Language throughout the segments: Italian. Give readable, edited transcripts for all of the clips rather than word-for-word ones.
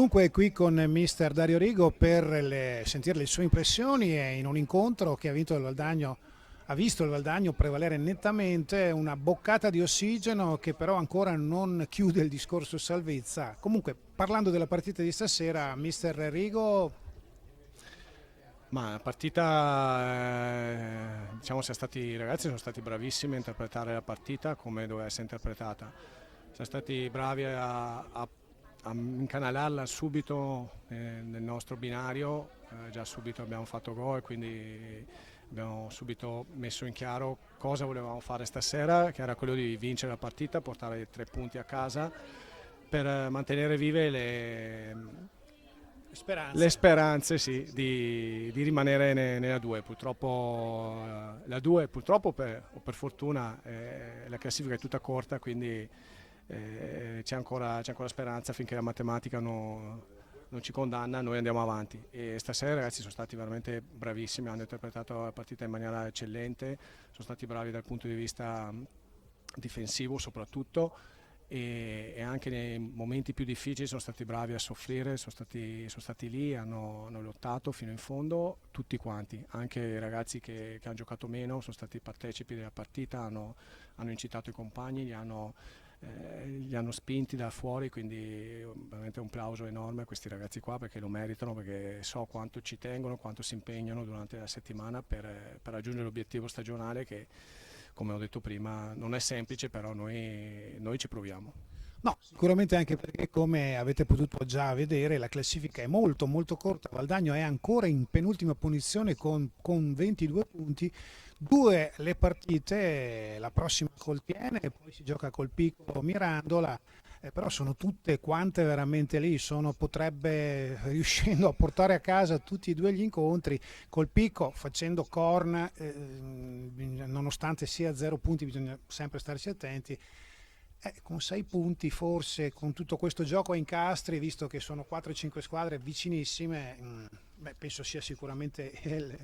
Dunque qui con mister Dario Rigo per sentire le sue impressioni e in un incontro che ha visto il Valdagno prevalere nettamente, una boccata di ossigeno che però ancora non chiude il discorso salvezza. Comunque parlando della partita di stasera, mister Rigo, Ma la partita, diciamo, i ragazzi sono stati bravissimi a interpretare la partita come doveva essere interpretata. Siamo stati bravi a incanalarla subito nel nostro binario, già subito abbiamo fatto gol e quindi abbiamo subito messo in chiaro cosa volevamo fare stasera, che era quello di vincere la partita, portare 3 punti a casa per mantenere vive le speranze. speranze, sì, di rimanere nella 2. Purtroppo la 2, purtroppo o per fortuna, la classifica è tutta corta, quindi c'è ancora speranza finché la matematica non ci condanna, noi andiamo avanti. E stasera i ragazzi sono stati veramente bravissimi, hanno interpretato la partita in maniera eccellente, sono stati bravi dal punto di vista difensivo soprattutto e anche nei momenti più difficili sono stati bravi a soffrire, sono stati lì, hanno lottato fino in fondo tutti quanti, anche i ragazzi che hanno giocato meno sono stati partecipi della partita, hanno incitato i compagni, li hanno spinti da fuori, quindi veramente un plauso enorme a questi ragazzi qua perché lo meritano, perché so quanto ci tengono, quanto si impegnano durante la settimana per raggiungere l'obiettivo stagionale che, come ho detto prima, non è semplice, però noi ci proviamo. No, sicuramente anche perché come avete potuto già vedere la classifica è molto molto corta, Valdagno è ancora in penultima posizione con 22 punti, due le partite, la prossima col Tiene e poi si gioca col Piccolo Mirandola, però sono tutte quante veramente lì, potrebbe riuscendo a portare a casa tutti e due gli incontri, col Picco facendo corna, nonostante sia a 0 punti bisogna sempre starci attenti. Con 6 punti forse, con tutto questo gioco a incastri, visto che sono 4-5 squadre vicinissime, beh, penso sia sicuramente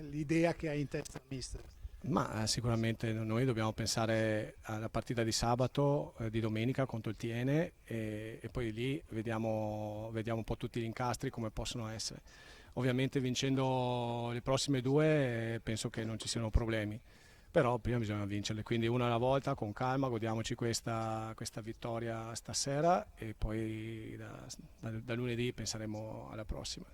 l'idea che ha in testa il mister. Ma sicuramente noi dobbiamo pensare alla partita di sabato, di domenica contro il Tiene e poi lì vediamo un po' tutti gli incastri come possono essere. Ovviamente vincendo le prossime due penso che non ci siano problemi, però prima bisogna vincerle, quindi una alla volta con calma, godiamoci questa vittoria stasera e poi da lunedì penseremo alla prossima.